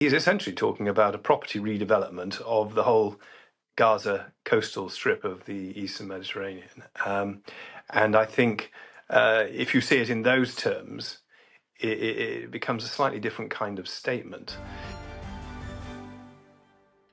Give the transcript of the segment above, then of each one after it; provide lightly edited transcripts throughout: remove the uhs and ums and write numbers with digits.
He's essentially talking about a property redevelopment of the whole Gaza coastal strip of the Eastern Mediterranean. And I think if you see it in those terms, it becomes a slightly different kind of statement.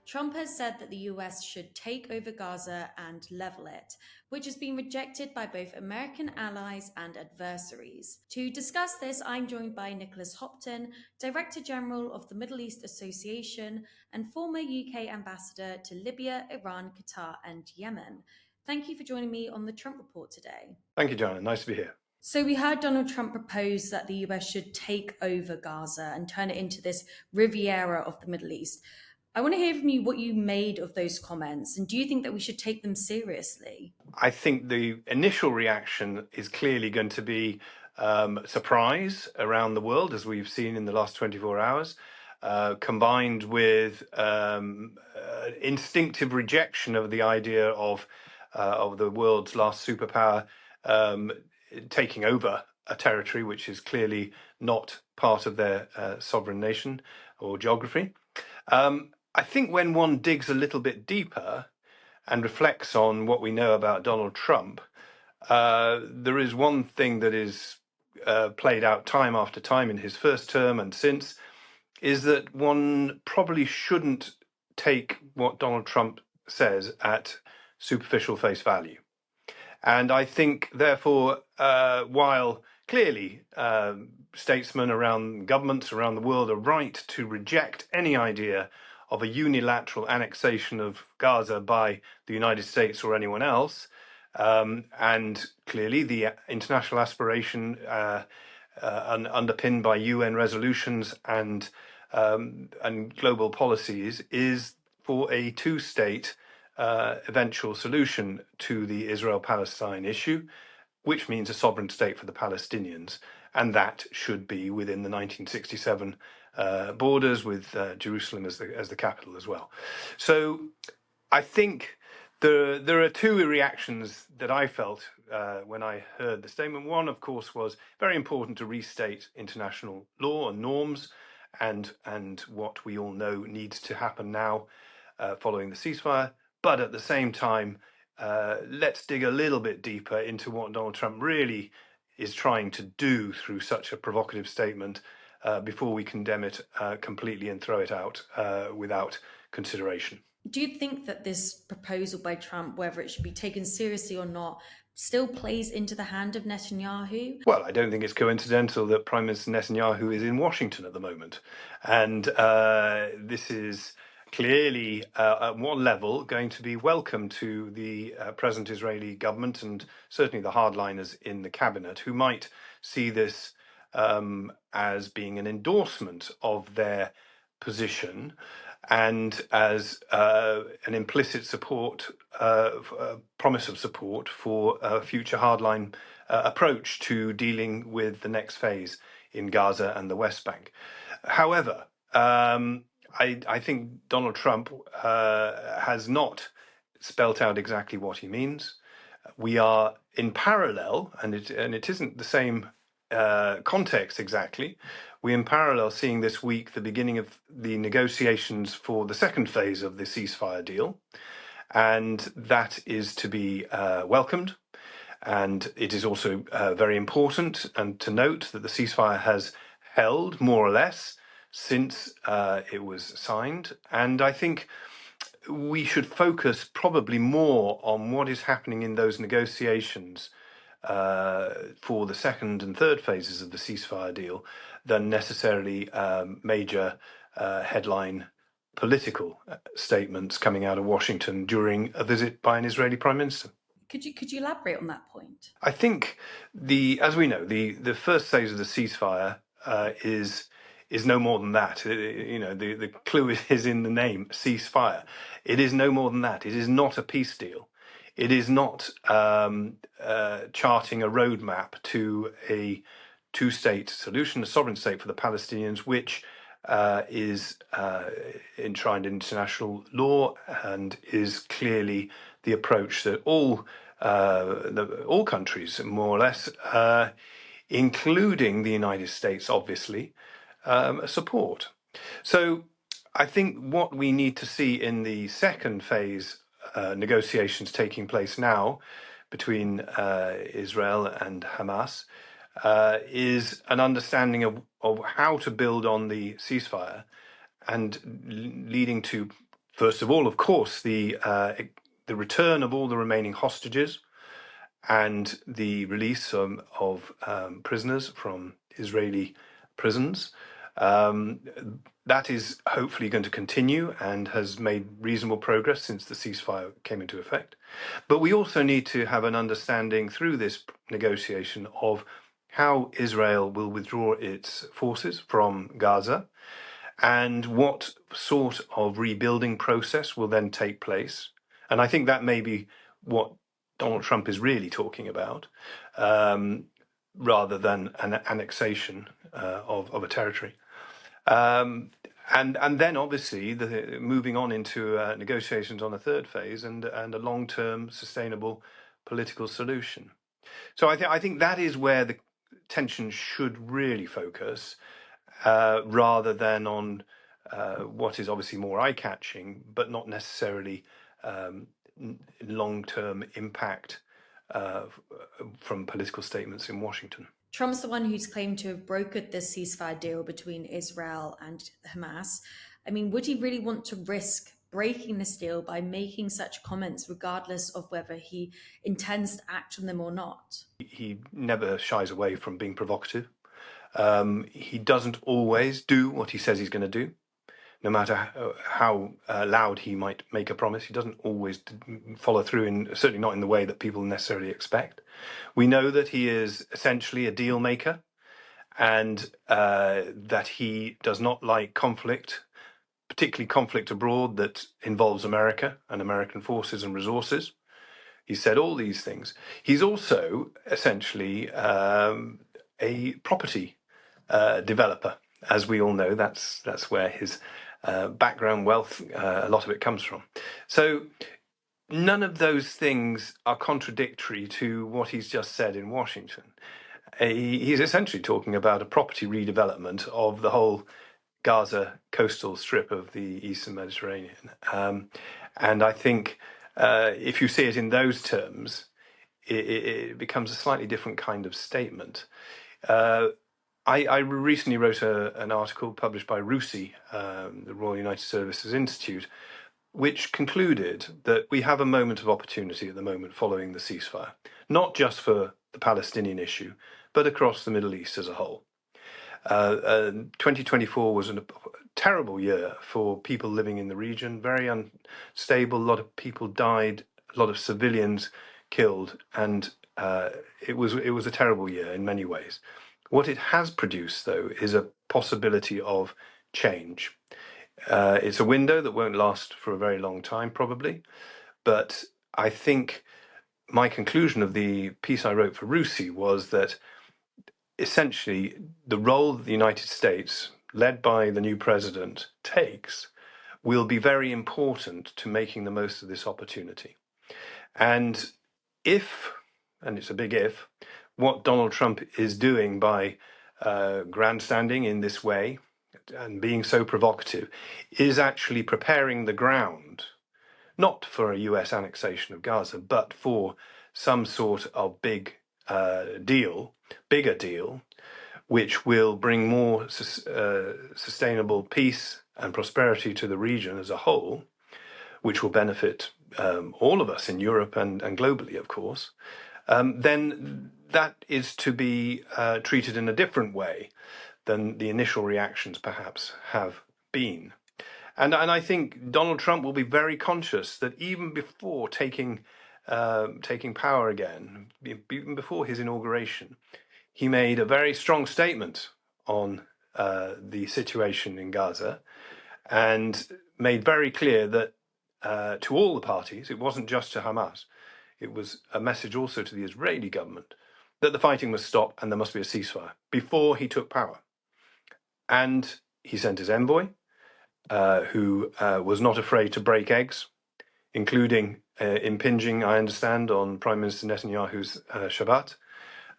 Trump has said that the US should take over Gaza and level it, which has been rejected by both American allies and adversaries. To discuss this, I'm joined by Nicholas Hopton, Director General of the Middle East Association and former UK Ambassador to Libya, Iran, Qatar, and Yemen. Thank you for joining me on the Trump Report today. Thank you, Joanna. Nice to be here. So we heard Donald Trump propose that the US should take over Gaza and turn it into this Riviera of the Middle East. I want to hear from you what you made of those comments, and do you think that we should take them seriously? I think the initial reaction is clearly going to be surprise around the world, as we've seen in the last 24 hours, combined with instinctive rejection of the idea of the world's last superpower taking over a territory which is clearly not part of their sovereign nation or geography. I think when one digs a little bit deeper and reflects on what we know about Donald Trump, there is one thing that is played out time after time in his first term and since, is that one probably shouldn't take what Donald Trump says at superficial face value. And I think, therefore, while clearly statesmen around governments around the world are right to reject any idea of a unilateral annexation of Gaza by the United States or anyone else, and clearly the international aspiration underpinned by UN resolutions and global policies is for a two-state eventual solution to the Israel-Palestine issue, which means a sovereign state for the Palestinians, and that should be within the 1967 borders, with Jerusalem as the capital as well. So I think there are two reactions that I felt when I heard the statement. One, of course, was very important to restate international law and norms, and what we all know needs to happen now following the ceasefire. But at the same time, let's dig a little bit deeper into what Donald Trump really is trying to do through such a provocative statement before we condemn it completely and throw it out without consideration. Do you think that this proposal by Trump, whether it should be taken seriously or not, still plays into the hand of Netanyahu? Well, I don't think it's coincidental that Prime Minister Netanyahu is in Washington at the moment. And this is clearly, at one level, going to be welcome to the present Israeli government and certainly the hardliners in the cabinet, who might see this as being an endorsement of their position and as an implicit support, promise of support for a future hardline approach to dealing with the next phase in Gaza and the West Bank. However, I think Donald Trump has not spelt out exactly what he means. We are in parallel, and it isn't the same context exactly. We're in parallel seeing this week the beginning of the negotiations for the second phase of the ceasefire deal, and that is to be welcomed. And it is also very important and to note that the ceasefire has held more or less since it was signed. And I think we should focus probably more on what is happening in those negotiations for the second and third phases of the ceasefire deal than necessarily major headline political statements coming out of Washington during a visit by an Israeli prime minister. Could you elaborate on that point? I think as we know, the first phase of the ceasefire is no more than that. The clue is in the name, ceasefire. It is no more than that. It is not a peace deal. It is not charting a roadmap to a two-state solution, a sovereign state for the Palestinians, which is enshrined in international law and is clearly the approach that all countries, more or less, including the United States, obviously, support. So I think what we need to see in the second phase negotiations taking place now between Israel and Hamas is an understanding of how to build on the ceasefire and leading to, first of all, of course, the return of all the remaining hostages and the release of prisoners from Israeli prisons. That is hopefully going to continue and has made reasonable progress since the ceasefire came into effect. But we also need to have an understanding through this negotiation of how Israel will withdraw its forces from Gaza and what sort of rebuilding process will then take place. And I think that may be what Donald Trump is really talking about, rather than an annexation of a territory. And then obviously moving on into negotiations on a third phase and a long-term sustainable political solution. So I think that is where the tension should really focus, rather than on what is obviously more eye-catching, but not necessarily long-term impact from political statements in Washington. Trump's the one who's claimed to have brokered this ceasefire deal between Israel and Hamas. I mean, would he really want to risk breaking this deal by making such comments, regardless of whether he intends to act on them or not? He never shies away from being provocative. He doesn't always do what he says he's going to do. No matter how loud he might make a promise, he doesn't always follow through, certainly not in the way that people necessarily expect. We know that he is essentially a deal maker, and that he does not like conflict, particularly conflict abroad that involves America and American forces and resources. He said all these things. He's also essentially a property developer. As we all know, that's where his background wealth, a lot of it comes from. So none of those things are contradictory to what he's just said in Washington. He's essentially talking about a property redevelopment of the whole Gaza coastal strip of the Eastern Mediterranean. And I think if you see it in those terms, it becomes a slightly different kind of statement. I recently wrote an article published by RUSI, the Royal United Services Institute, which concluded that we have a moment of opportunity at the moment following the ceasefire, not just for the Palestinian issue, but across the Middle East as a whole. 2024 was a terrible year for people living in the region, very unstable. A lot of people died, a lot of civilians killed, and it was a terrible year in many ways. What it has produced, though, is a possibility of change. It's a window that won't last for a very long time, probably, but I think my conclusion of the piece I wrote for RUSI was that essentially the role that the United States, led by the new president, takes will be very important to making the most of this opportunity. And if, and it's a big if, what Donald Trump is doing by grandstanding in this way and being so provocative is actually preparing the ground, not for a US annexation of Gaza, but for some sort of bigger deal, which will bring more sustainable peace and prosperity to the region as a whole, which will benefit all of us in Europe and globally, of course, then that is to be treated in a different way than the initial reactions perhaps have been. And I think Donald Trump will be very conscious that even before taking power again, even before his inauguration, he made a very strong statement on the situation in Gaza and made very clear that to all the parties, it wasn't just to Hamas, it was a message also to the Israeli government that the fighting must stop and there must be a ceasefire before he took power. And he sent his envoy, who was not afraid to break eggs, including impinging, I understand, on Prime Minister Netanyahu's Shabbat,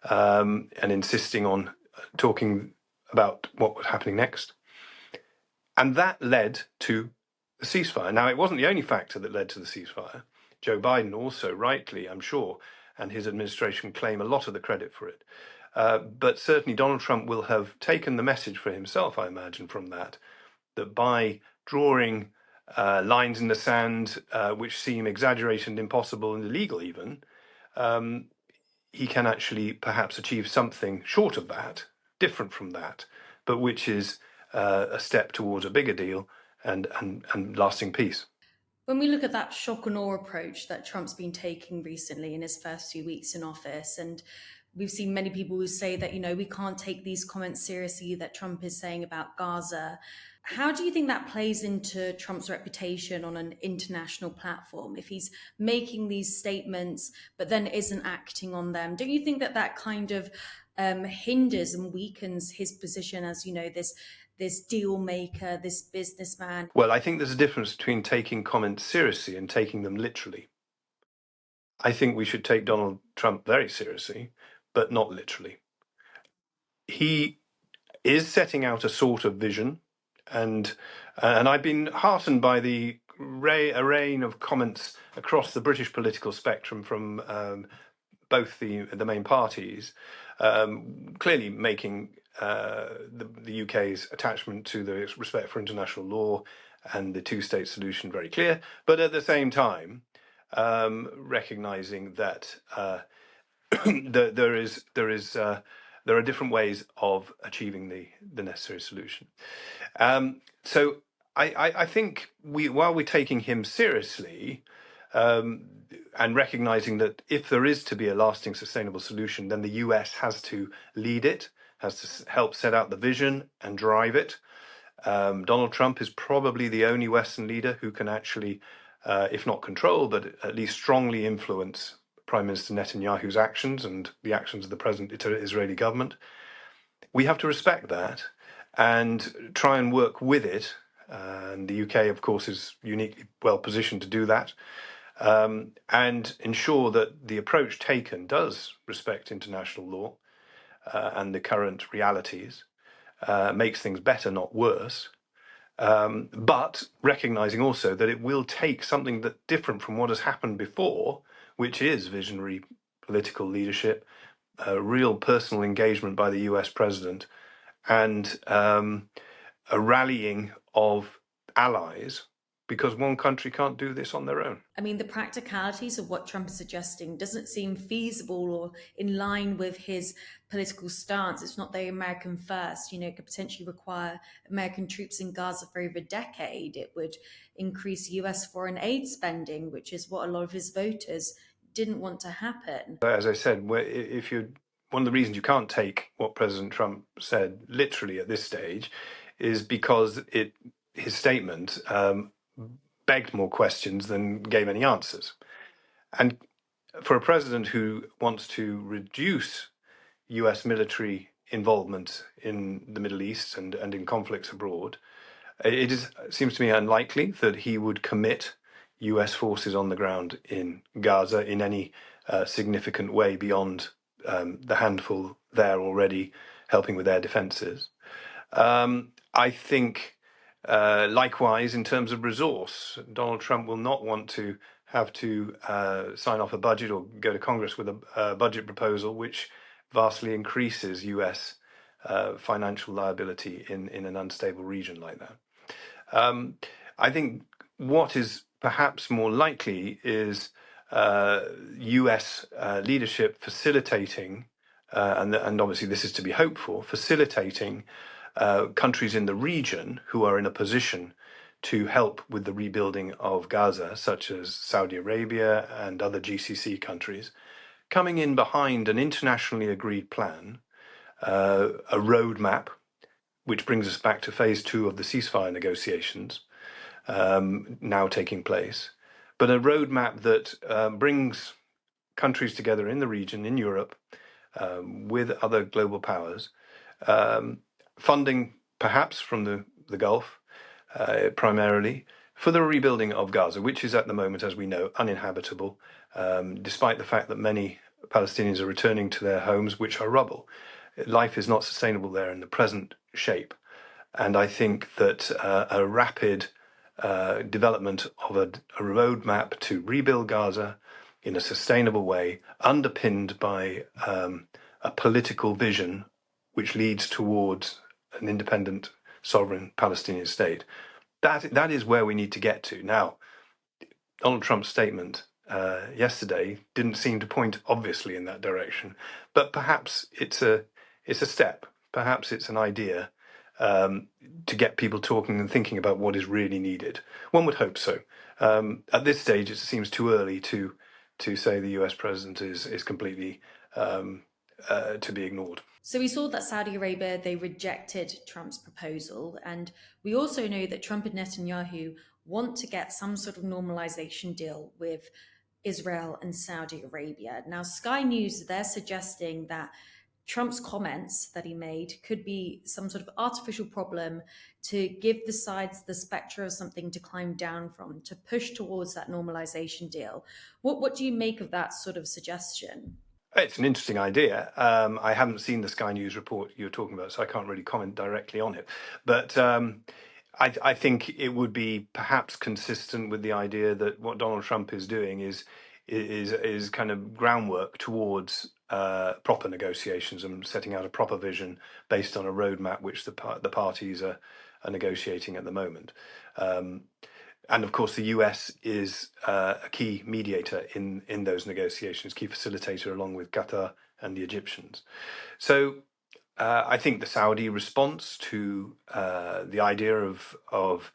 and insisting on talking about what was happening next. And that led to the ceasefire. Now, it wasn't the only factor that led to the ceasefire. Joe Biden also, rightly, I'm sure, and his administration claim a lot of the credit for it. But certainly Donald Trump will have taken the message for himself, I imagine, from that by drawing lines in the sand which seem exaggerated and impossible and illegal even, he can actually perhaps achieve something short of that, different from that, but which is a step towards a bigger deal and lasting peace. When we look at that shock and awe approach that Trump's been taking recently in his first few weeks in office, and we've seen many people who say that, we can't take these comments seriously that Trump is saying about Gaza. How do you think that plays into Trump's reputation on an international platform? If he's making these statements, but then isn't acting on them, don't you think that kind of hinders and weakens his position as, this deal maker, this businessman? Well, I think there's a difference between taking comments seriously and taking them literally. I think we should take Donald Trump very seriously, but not literally. He is setting out a sort of vision, and I've been heartened by the array of comments across the British political spectrum from both the main parties, clearly making the UK's attachment to the respect for international law and the two-state solution very clear, but at the same time recognising that there are different ways of achieving the necessary solution. So I think while we're taking him seriously, and recognizing that if there is to be a lasting, sustainable solution, then the US has to lead it, has to help set out the vision and drive it. Donald Trump is probably the only Western leader who can actually, if not control, but at least strongly influence Prime Minister Netanyahu's actions and the actions of the present Israeli government. We have to respect that and try and work with it. And the UK, of course, is uniquely well positioned to do that. And ensure that the approach taken does respect international law and the current realities, makes things better, not worse, but recognizing also that it will take something that different from what has happened before, which is visionary political leadership, real personal engagement by the US president, and a rallying of allies, because one country can't do this on their own. I mean, the practicalities of what Trump is suggesting doesn't seem feasible or in line with his political stance. It's not the American first. It could potentially require American troops in Gaza for over a decade. It would increase US foreign aid spending, which is what a lot of his voters didn't want to happen. As I said, if you one of the reasons you can't take what President Trump said literally at this stage is because his statement begged more questions than gave any answers. And for a president who wants to reduce US military involvement in the Middle East and in conflicts abroad, seems to me unlikely that he would commit US forces on the ground in Gaza in any significant way beyond the handful there already helping with their defenses. I think likewise, in terms of resource, Donald Trump will not want to have to sign off a budget or go to Congress with a budget proposal which vastly increases US financial liability in an unstable region like that. I think what is perhaps more likely is US leadership facilitating, and obviously this is to be hoped for, facilitating countries in the region who are in a position to help with the rebuilding of Gaza, such as Saudi Arabia and other GCC countries, coming in behind an internationally agreed plan, a roadmap, which brings us back to phase 2 of the ceasefire negotiations now taking place, but a roadmap that brings countries together in the region, in Europe, with other global powers, funding perhaps from the Gulf, primarily, for the rebuilding of Gaza, which is at the moment, as we know, uninhabitable, despite the fact that many Palestinians are returning to their homes, which are rubble. Life is not sustainable there in the present shape. And I think that a rapid development of a roadmap to rebuild Gaza in a sustainable way, underpinned by a political vision which leads towards an independent, sovereign Palestinian state. That is where we need to get to. Now, Donald Trump's statement yesterday didn't seem to point obviously in that direction, but perhaps it's a step. Perhaps it's an idea to get people talking and thinking about what is really needed. One would hope so. At this stage, it seems too early to say the US president is completely to be ignored. So we saw that Saudi Arabia, they rejected Trump's proposal. And we also know that Trump and Netanyahu want to get some sort of normalization deal with Israel and Saudi Arabia. Now, Sky News, they're suggesting that Trump's comments that he made could be some sort of artificial problem to give the sides the spectre of something to climb down from, to push towards that normalization deal. What do you make of that sort of suggestion? It's an interesting idea. I haven't seen the Sky News report you're talking about, so I can't really comment directly on it. But I think it would be perhaps consistent with the idea that what Donald Trump is doing is kind of groundwork towards proper negotiations and setting out a proper vision based on a roadmap which the parties are negotiating at the moment. And of course, the US is a key mediator in those negotiations, key facilitator along with Qatar and the Egyptians. So I think the Saudi response to the idea of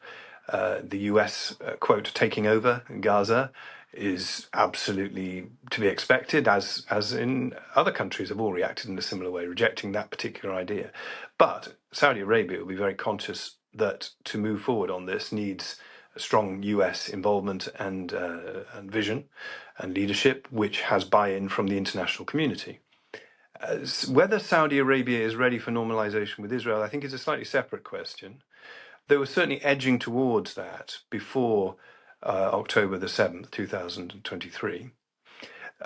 the US, quote, taking over Gaza is absolutely to be expected, as in other countries have all reacted in a similar way, rejecting that particular idea. But Saudi Arabia will be very conscious that to move forward on this needs strong US involvement and vision and leadership, which has buy-in from the international community. Whether Saudi Arabia is ready for normalization with Israel, I think is a slightly separate question. They were certainly edging towards that before October the 7th, 2023.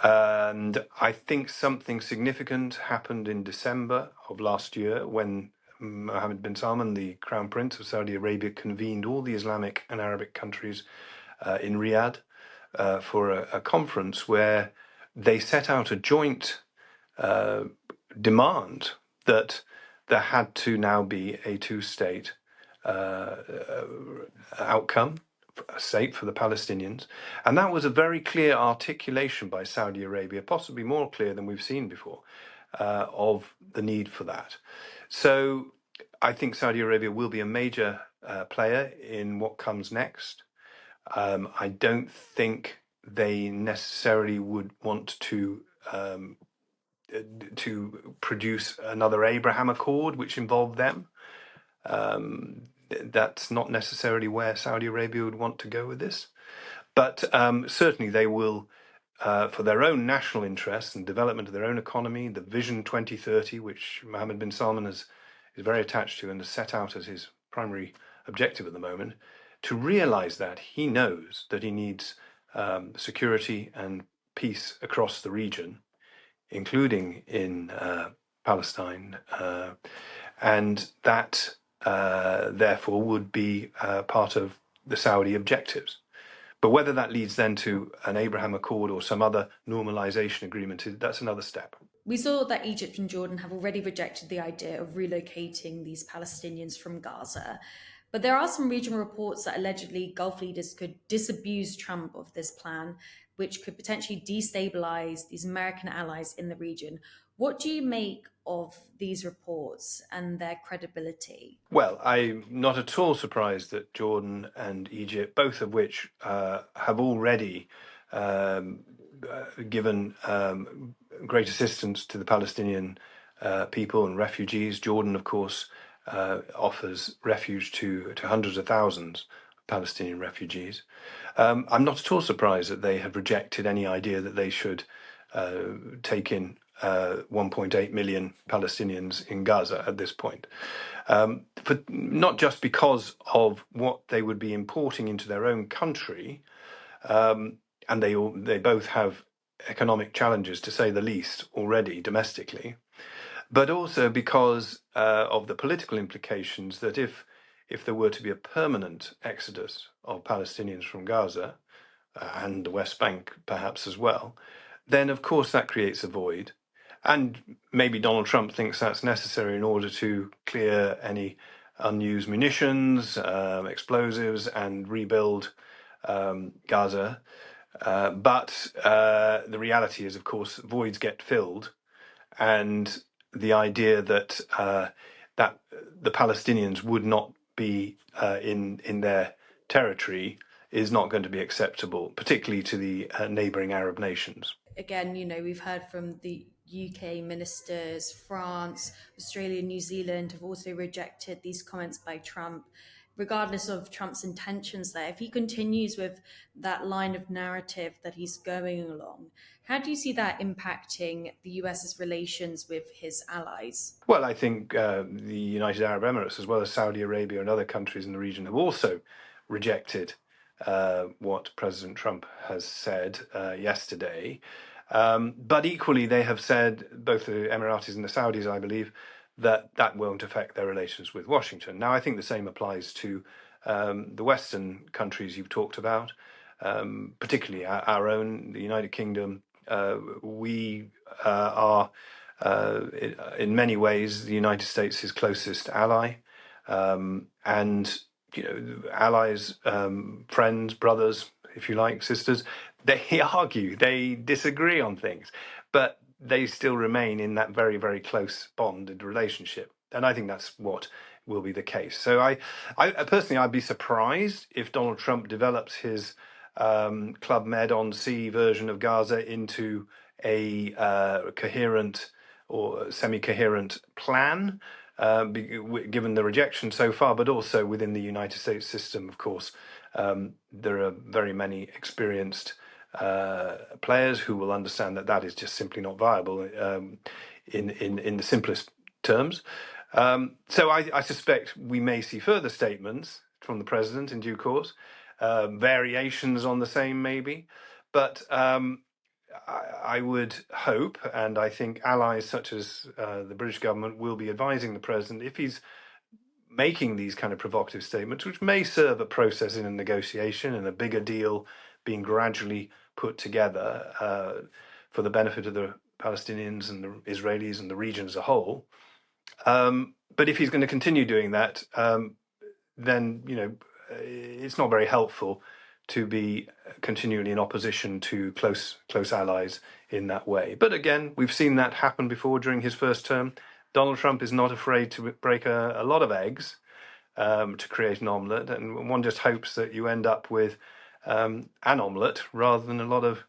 And I think something significant happened in December of last year when Mohammed bin Salman, the Crown Prince of Saudi Arabia, convened all the Islamic and Arabic countries in Riyadh for a conference where they set out a joint demand that there had to now be a two-state outcome, a state for the Palestinians. And that was a very clear articulation by Saudi Arabia, possibly more clear than we've seen before, of the need for that. So I think Saudi Arabia will be a major player in what comes next. I don't think they necessarily would want to produce another Abraham Accord, which involved them. That's not necessarily where Saudi Arabia would want to go with this. But certainly they will, for their own national interests and development of their own economy, the Vision 2030, which Mohammed bin Salman is very attached to and has set out as his primary objective at the moment, to realize that he knows that he needs security and peace across the region, including in Palestine, and that therefore would be part of the Saudi objectives. But whether that leads then to an Abraham Accord or some other normalization agreement, that's another step. We saw that Egypt and Jordan have already rejected the idea of relocating these Palestinians from Gaza. But there are some regional reports that allegedly Gulf leaders could disabuse Trump of this plan, which could potentially destabilize these American allies in the region. What do you make of these reports and their credibility? Well, I'm not at all surprised that Jordan and Egypt, both of which have already given great assistance to the Palestinian people and refugees. Jordan, of course, offers refuge to hundreds of thousands of Palestinian refugees. I'm not at all surprised that they have rejected any idea that they should take in 1.8 million Palestinians in Gaza at this point. Not just because of what they would be importing into their own country, and they both have economic challenges, to say the least, already domestically, but also because of the political implications that if there were to be a permanent exodus of Palestinians from Gaza, and the West Bank perhaps as well, then of course that creates a void. And maybe Donald Trump thinks that's necessary in order to clear any unused munitions, explosives, and rebuild Gaza. But the reality is, of course, voids get filled, and the idea that that the Palestinians would not be in their territory is not going to be acceptable, particularly to the neighbouring Arab nations. Again, we've heard from the UK ministers, France, Australia, New Zealand have also rejected these comments by Trump, regardless of Trump's intentions there. If he continues with that line of narrative that he's going along, how do you see that impacting the US's relations with his allies? Well, I think the United Arab Emirates, as well as Saudi Arabia and other countries in the region, have also rejected what President Trump has said yesterday. But equally, they have said, both the Emiratis and the Saudis, I believe, that that won't affect their relations with Washington. Now, I think the same applies to the Western countries you've talked about, particularly our own, the United Kingdom. We are, in many ways, the United States' closest ally. And allies, friends, brothers, if you like, sisters, they argue, they disagree on things, but they still remain in that very, very close bonded relationship. And I think that's what will be the case. So I personally, I'd be surprised if Donald Trump develops his Club Med on Sea version of Gaza into a coherent or semi-coherent plan, given the rejection so far, but also within the United States system, of course, there are very many experienced players who will understand that that is just simply not viable in the simplest terms. So I suspect we may see further statements from the president in due course, variations on the same maybe, but I would hope, and I think allies such as the British government will be advising the president if he's making these kind of provocative statements, which may serve a process in a negotiation and a bigger deal being gradually put together for the benefit of the Palestinians and the Israelis and the region as a whole. But if he's going to continue doing that, then it's not very helpful to be continually in opposition to close allies in that way. But again, we've seen that happen before during his first term. Donald Trump is not afraid to break a lot of eggs to create an omelette, and one just hopes that you end up with an omelette rather than a lot of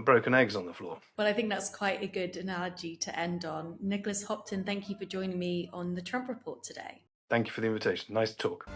broken eggs on the floor. Well, I think that's quite a good analogy to end on. Nicholas Hopton, thank you for joining me on the Trump Report today. Thank you for the invitation. Nice to talk.